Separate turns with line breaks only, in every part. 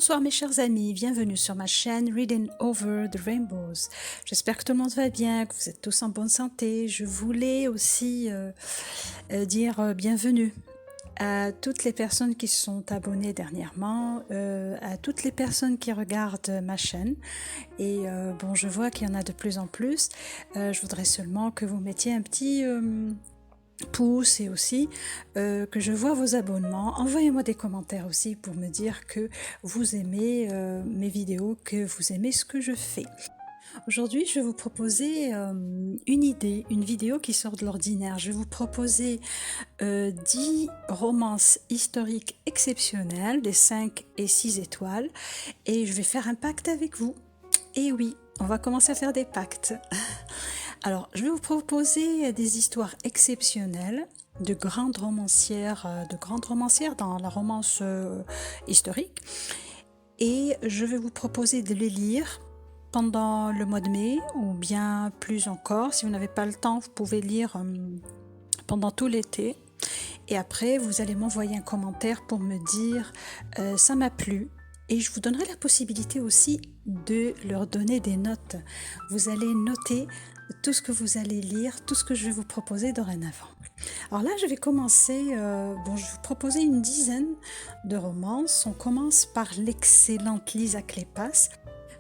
Bonsoir mes chers amis, bienvenue sur ma chaîne Reading Over the Rainbows. J'espère que tout le monde va bien, que vous êtes tous en bonne santé. Je voulais aussi dire bienvenue à toutes les personnes qui se sont abonnées dernièrement, à toutes les personnes qui regardent ma chaîne. Et bon, je vois qu'il y en a de plus en plus. Je voudrais seulement que vous mettiez un petit pouce et aussi que je vois vos abonnements. Envoyez-moi des commentaires aussi pour me dire que vous aimez mes vidéos, que vous aimez ce que je fais. Aujourd'hui, je vais vous proposer une idée, une vidéo qui sort de l'ordinaire. Je vais vous proposer 10 romances historiques exceptionnelles, des 5 et 6 étoiles, et je vais faire un pacte avec vous. Et oui, on va commencer à faire des pactes. Alors, je vais vous proposer des histoires exceptionnelles de grandes romancières dans la romance historique. Et je vais vous proposer de les lire pendant le mois de mai, ou bien plus encore. Si vous n'avez pas le temps, vous pouvez lire pendant tout l'été. Et après, vous allez m'envoyer un commentaire pour me dire ça m'a plu. Et je vous donnerai la possibilité aussi de leur donner des notes. Vous allez noter tout ce que vous allez lire, tout ce que je vais vous proposer dorénavant. Alors là, je vais commencer, je vais vous proposer une dizaine de romances. On commence par l'excellente Lisa Kleypas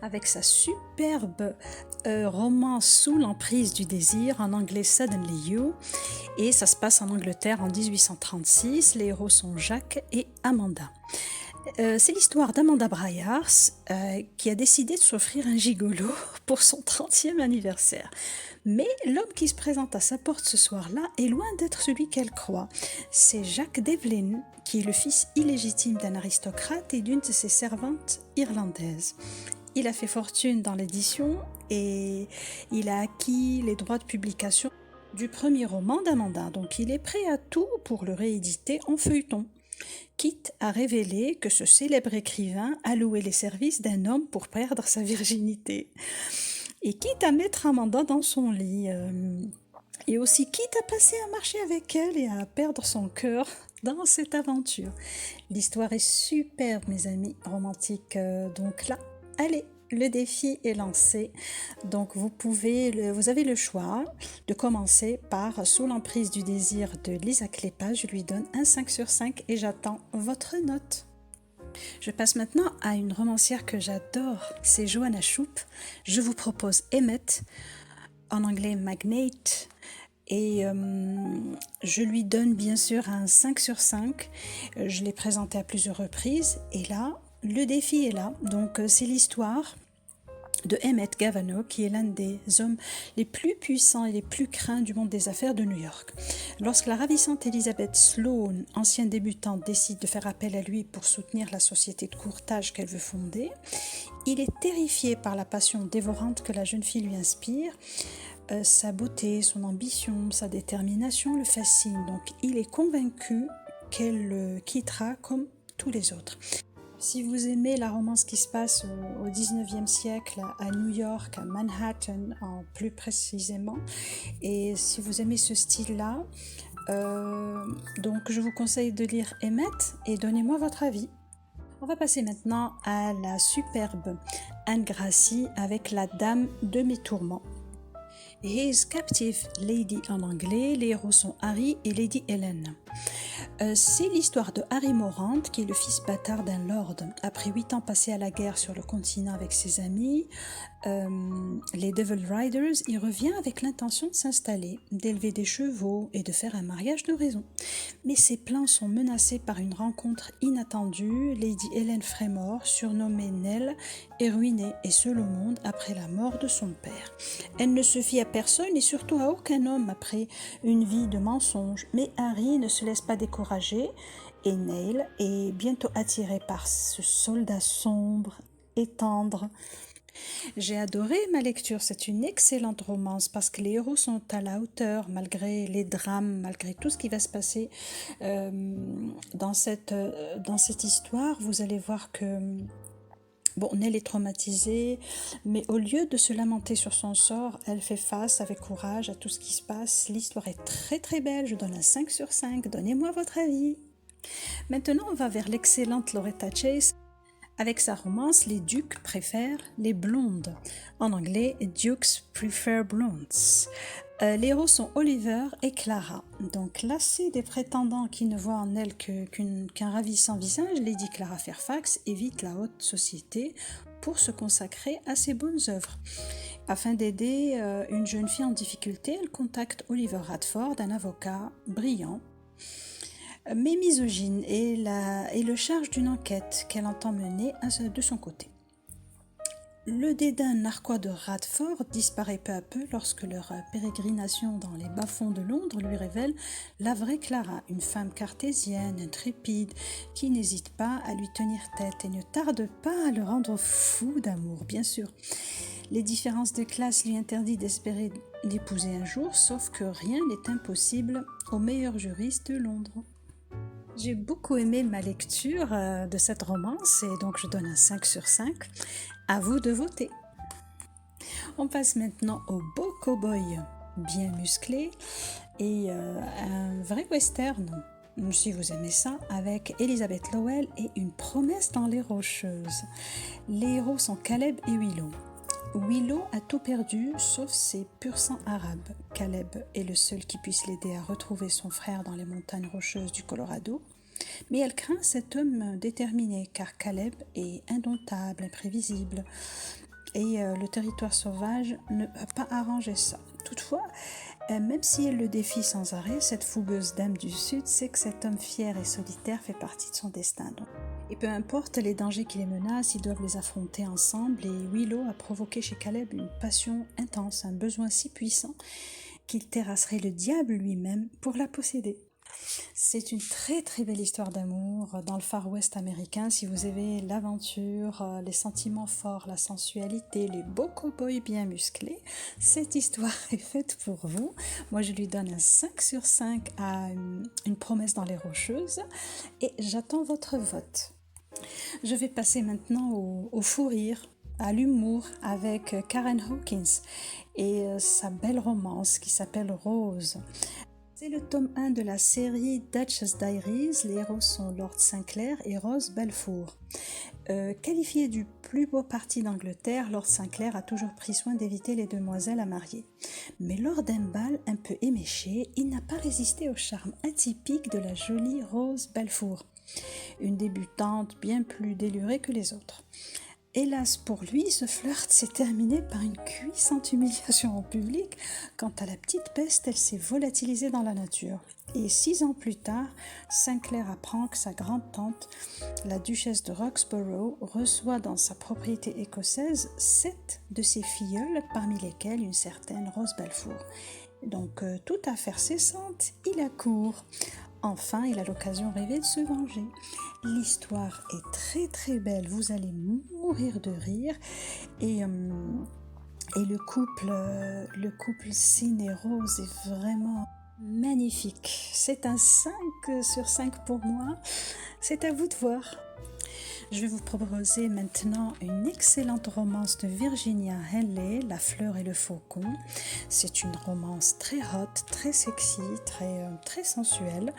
avec sa superbe romance Sous l'emprise du désir, en anglais Suddenly You, et ça se passe en Angleterre en 1836. Les héros sont Jacques et Amanda. C'est l'histoire d'Amanda Bryars qui a décidé de s'offrir un gigolo pour son 30e anniversaire. Mais l'homme qui se présente à sa porte ce soir-là est loin d'être celui qu'elle croit. C'est Jacques Devlin, qui est le fils illégitime d'un aristocrate et d'une de ses servantes irlandaises. Il a fait fortune dans l'édition et il a acquis les droits de publication du premier roman d'Amanda. Donc il est prêt à tout pour le rééditer en feuilleton, quitte à révéler que ce célèbre écrivain a loué les services d'un homme pour perdre sa virginité. Et quitte à mettre Amanda dans son lit. Et aussi quitte à passer un marché avec elle et à perdre son cœur dans cette aventure. L'histoire est superbe, mes amis, romantique. Donc là, allez, le défi est lancé. Donc vous avez le choix de commencer par Sous l'emprise du désir de Lisa Kleypas. Je lui donne un 5 sur 5 et j'attends votre note. Je passe maintenant à une romancière que j'adore, c'est Joanna Shupe. Je vous propose Emmett, en anglais Magnate. Et je lui donne bien sûr un 5 sur 5. Je l'ai présenté à plusieurs reprises. Et là, le défi est là. Donc c'est l'histoire de Emmett Gavano, qui est l'un des hommes les plus puissants et les plus craints du monde des affaires de New York. Lorsque la ravissante Elizabeth Sloane, ancienne débutante, décide de faire appel à lui pour soutenir la société de courtage qu'elle veut fonder, il est terrifié par la passion dévorante que la jeune fille lui inspire. Sa beauté, son ambition, sa détermination le fascinent. Donc il est convaincu qu'elle le quittera comme tous les autres. Si vous aimez la romance qui se passe au 19e siècle à New York, à Manhattan plus précisément, et si vous aimez ce style-là, donc je vous conseille de lire Emmett et donnez-moi votre avis. On va passer maintenant à la superbe Anne Grassi avec La Dame de mes tourments. His Captive Lady en anglais, les héros sont Harry et Lady Helen. C'est l'histoire de Harry Morant, qui est le fils bâtard d'un lord. Après 8 ans passés à la guerre sur le continent avec ses amis, les Devil Riders, il revient avec l'intention de s'installer, d'élever des chevaux et de faire un mariage de raison. Mais ses plans sont menacés par une rencontre inattendue. Lady Helen Fremore, surnommée Nell, est ruinée et seule au monde après la mort de son père. Elle ne se fie à personne et surtout à aucun homme après une vie de mensonges. Mais Harry ne se laisse pas décourager et Nell est bientôt attirée par ce soldat sombre et tendre. J'ai adoré ma lecture, c'est une excellente romance parce que les héros sont à la hauteur malgré les drames, malgré tout ce qui va se passer dans cette histoire. Vous allez voir que bon, Nell est traumatisée, mais au lieu de se lamenter sur son sort, elle fait face avec courage à tout ce qui se passe. L'histoire est très très belle, je donne un 5 sur 5, donnez-moi votre avis. Maintenant, on va vers l'excellente Loretta Chase Avec sa romance, les ducs préfèrent les blondes. En anglais, Dukes prefer blondes. Les héros sont Oliver et Clara. Donc, lassée des prétendants qui ne voient en elle qu'un ravissant visage, Lady Clara Fairfax évite la haute société pour se consacrer à ses bonnes œuvres. Afin d'aider une jeune fille en difficulté, elle contacte Oliver Radford, un avocat brillant, mais misogyne, et le charge d'une enquête qu'elle entend mener de son côté. Le dédain narquois de Radford disparaît peu à peu lorsque leur pérégrination dans les bas-fonds de Londres lui révèle la vraie Clara, une femme cartésienne, intrépide, qui n'hésite pas à lui tenir tête et ne tarde pas à le rendre fou d'amour, bien sûr. Les différences de classe lui interdisent d'espérer l'épouser un jour, sauf que rien n'est impossible au meilleur juriste de Londres. J'ai beaucoup aimé ma lecture de cette romance et donc je donne un 5 sur 5. À vous de voter. On passe maintenant au beau cow-boy bien musclé et un vrai western, si vous aimez ça, avec Elizabeth Lowell et une promesse dans les Rocheuses. Les héros sont Caleb et Willow. Willow a tout perdu sauf ses pur sang arabes. Caleb est le seul qui puisse l'aider à retrouver son frère dans les montagnes rocheuses du Colorado. Mais elle craint cet homme déterminé car Caleb est indomptable, imprévisible et le territoire sauvage ne va pas arranger ça. Toutefois, même si elle le défie sans arrêt, cette fougueuse dame du Sud sait que cet homme fier et solitaire fait partie de son destin. Et peu importe les dangers qui les menacent, ils doivent les affronter ensemble et Willow a provoqué chez Caleb une passion intense, un besoin si puissant qu'il terrasserait le diable lui-même pour la posséder. C'est une très très belle histoire d'amour dans le Far West américain. Si vous aimez l'aventure, les sentiments forts, la sensualité, les beaux cow-boys bien musclés, cette histoire est faite pour vous. Moi je lui donne un 5 sur 5 à une promesse dans les Rocheuses et j'attends votre vote. Je vais passer maintenant au fou rire, à l'humour avec Karen Hawkins et sa belle romance qui s'appelle Rose. C'est le tome 1 de la série Duchess Diaries. Les héros sont Lord Sinclair et Rose Balfour. Qualifié du plus beau parti d'Angleterre, Lord Sinclair a toujours pris soin d'éviter les demoiselles à marier. Mais lors d'un bal un peu éméché, il n'a pas résisté au charme atypique de la jolie Rose Balfour, une débutante bien plus délurée que les autres. Hélas pour lui, ce flirt s'est terminé par une cuisante humiliation en public. Quant à la petite peste, elle s'est volatilisée dans la nature. Et 6 ans plus tard, Sinclair apprend que sa grande-tante, la duchesse de Roxborough, reçoit dans sa propriété écossaise 7 de ses filleules, parmi lesquelles une certaine Rose Balfour. Donc, toute affaire cessante, il accourt. Enfin, il a l'occasion rêvée de se venger. L'histoire est très très belle, vous allez mourir de rire. Et le couple Sin et Rose est vraiment magnifique. C'est un 5 sur 5 pour moi. C'est à vous de voir. Je vais vous proposer maintenant une excellente romance de Virginia Henley, La fleur et le faucon. C'est une romance très hot, très sexy, très sensuelle.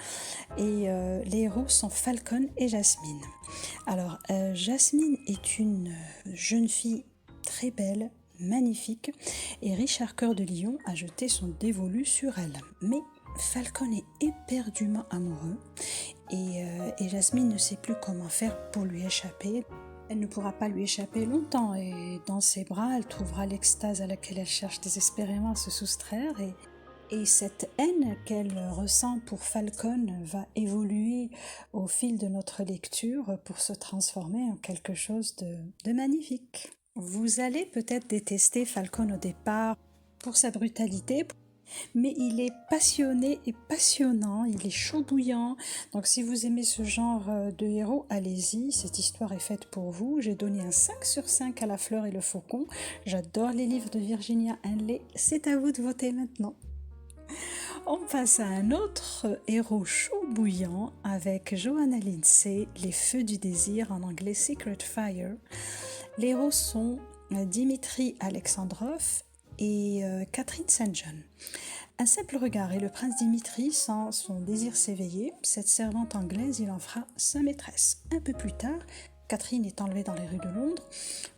Et les héros sont Falcon et Jasmine. Alors, Jasmine est une jeune fille très belle, magnifique, et Richard Cœur de Lion a jeté son dévolu sur elle. Mais Falcon est éperdument amoureux et Jasmine ne sait plus comment faire pour lui échapper. Elle ne pourra pas lui échapper longtemps et dans ses bras, elle trouvera l'extase à laquelle elle cherche désespérément à se soustraire et cette haine qu'elle ressent pour Falcon va évoluer au fil de notre lecture pour se transformer en quelque chose de magnifique. Vous allez peut-être détester Falcon au départ pour sa brutalité, mais il est passionné et passionnant, il est chaud bouillant. Donc si vous aimez ce genre de héros, allez-y, cette histoire est faite pour vous. J'ai donné un 5 sur 5 à La fleur et le faucon. J'adore les livres de Virginia Henley, c'est à vous de voter maintenant. On passe à un autre héros chaud bouillant avec Johanna Lindsay, Les feux du désir, en anglais Secret Fire. Les héros sont Dimitri Alexandrov et Catherine St. John. Un simple regard et le prince Dimitri sent son désir s'éveiller. Cette servante anglaise, il en fera sa maîtresse. Un peu plus tard, Catherine est enlevée dans les rues de Londres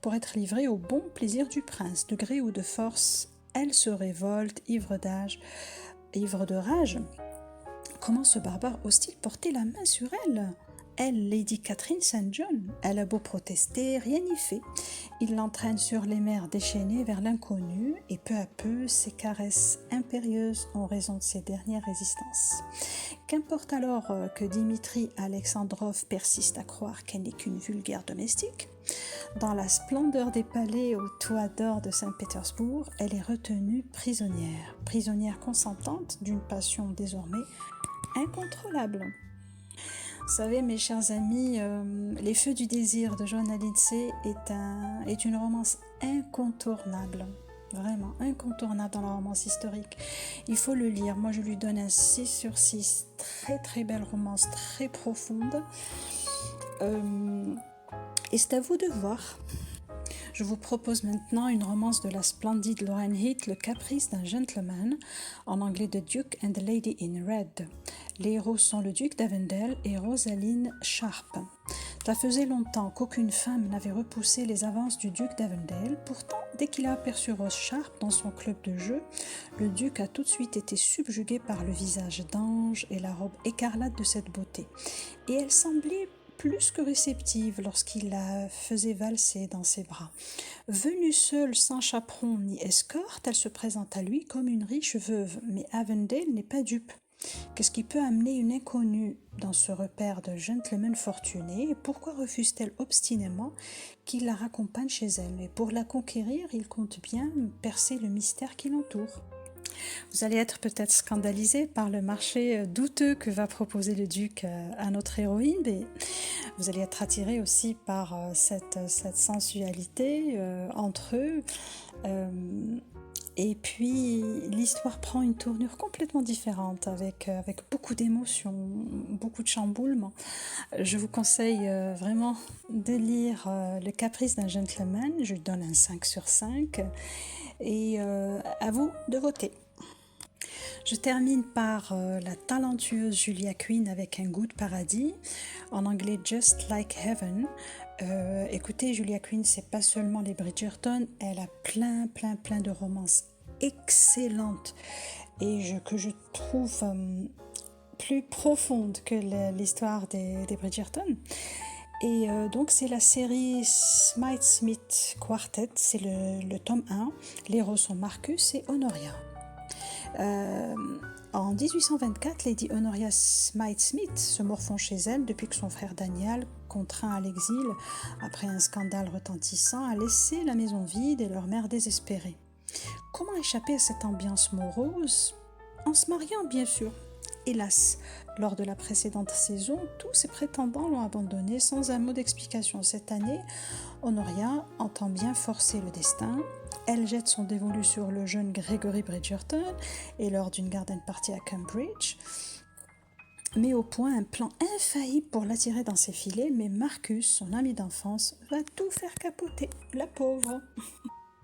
pour être livrée au bon plaisir du prince. De gré ou de force, elle se révolte, ivre de rage. Comment ce barbare ose-t-il porter la main sur elle? Elle, Lady Catherine St. John, elle a beau protester, rien n'y fait. Il l'entraîne sur les mers déchaînées vers l'inconnu et peu à peu, ses caresses impérieuses ont raison de ses dernières résistances. Qu'importe alors que Dimitri Alexandrov persiste à croire qu'elle n'est qu'une vulgaire domestique. Dans la splendeur des palais au toit d'or de Saint-Pétersbourg, elle est retenue prisonnière consentante d'une passion désormais incontrôlable. Vous savez, mes chers amis, Les Feux du désir de Johanna Lindsay est une romance incontournable. Vraiment incontournable dans la romance historique. Il faut le lire. Moi, je lui donne un 6 sur 6. Très très belle romance, très profonde. Et c'est à vous de voir. Je vous propose maintenant une romance de la splendide Lauren Heath, Le caprice d'un gentleman, en anglais The Duke and the Lady in Red. Les héros sont le duc d'Avendale et Rosaline Sharp. Ça faisait longtemps qu'aucune femme n'avait repoussé les avances du duc d'Avendale. Pourtant, dès qu'il a aperçu Rose Sharp dans son club de jeu, le duc a tout de suite été subjugué par le visage d'ange et la robe écarlate de cette beauté. Et elle semblait plus que réceptive lorsqu'il la faisait valser dans ses bras. Venue seule, sans chaperon ni escorte, elle se présente à lui comme une riche veuve, mais Avendale n'est pas dupe. Qu'est-ce qui peut amener une inconnue dans ce repère de gentleman fortuné et pourquoi refuse-t-elle obstinément qu'il la raccompagne chez elle? Et pour la conquérir, il compte bien percer le mystère qui l'entoure. Vous allez être peut-être scandalisé par le marché douteux que va proposer le duc à notre héroïne, mais vous allez être attiré aussi par cette sensualité entre eux. Et puis l'histoire prend une tournure complètement différente avec beaucoup d'émotions, beaucoup de chamboulements. Je vous conseille vraiment de lire Le caprice d'un gentleman, je lui donne un 5 sur 5 et à vous de voter. Je termine par la talentueuse Julia Quinn avec Un goût de paradis, en anglais Just Like Heaven. Écoutez, Julia Quinn, c'est pas seulement les Bridgerton, elle a plein de romances excellentes et que je trouve plus profondes que l'histoire des Bridgerton. Et donc c'est la série Smythe-Smith Quartet, c'est le tome 1. Les héros sont Marcus et Honoria. En 1824, Lady Honoria Smythe-Smith se morfond chez elle depuis que son frère Daniel, contraint à l'exil après un scandale retentissant, a laissé la maison vide et leur mère désespérée. Comment échapper à cette ambiance morose? En se mariant, bien sûr. Hélas, lors de la précédente saison, tous ses prétendants l'ont abandonnée sans un mot d'explication. Cette année, Honoria entend bien forcer le destin. Elle jette son dévolu sur le jeune Gregory Bridgerton et lors d'une garden party à Cambridge, met au point un plan infaillible pour l'attirer dans ses filets, mais Marcus, son ami d'enfance, va tout faire capoter, la pauvre.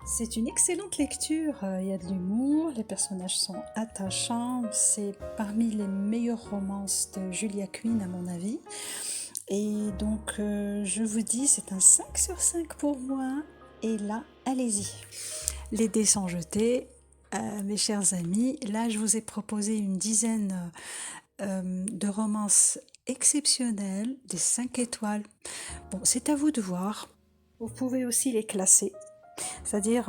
C'est une excellente lecture, il y a de l'humour, les personnages sont attachants, c'est parmi les meilleures romances de Julia Quinn à mon avis. Et donc je vous dis, c'est un 5 sur 5 pour moi, et là, allez-y. Les dés sont jetés, mes chers amis, là je vous ai proposé une dizaine de romances exceptionnelles, des 5 étoiles. Bon, c'est à vous de voir, vous pouvez aussi les classer. C'est-à-dire,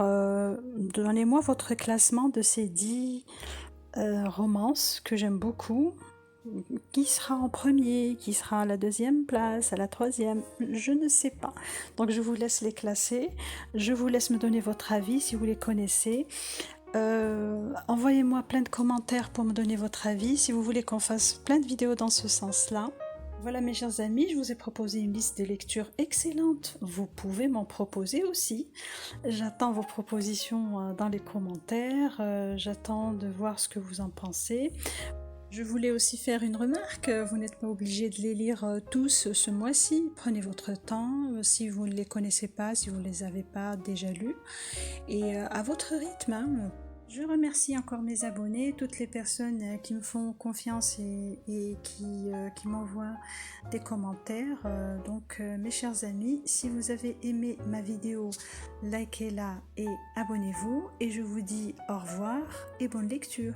donnez-moi votre classement de ces 10 romances que j'aime beaucoup. Qui sera en premier, qui sera à la 2e place, à la 3e, je ne sais pas. Donc je vous laisse les classer, je vous laisse me donner votre avis si vous les connaissez. Envoyez-moi plein de commentaires pour me donner votre avis, si vous voulez qu'on fasse plein de vidéos dans ce sens-là. Voilà mes chers amis, je vous ai proposé une liste de lectures excellente. Vous pouvez m'en proposer aussi. J'attends vos propositions dans les commentaires. J'attends de voir ce que vous en pensez. Je voulais aussi faire une remarque. Vous n'êtes pas obligé de les lire tous ce mois-ci. Prenez votre temps si vous ne les connaissez pas, si vous ne les avez pas déjà lus. Et à votre rythme, hein. Je remercie encore mes abonnés, toutes les personnes qui me font confiance et qui m'envoient des commentaires. Donc mes chers amis, si vous avez aimé ma vidéo, likez-la et abonnez-vous. Et je vous dis au revoir et bonne lecture.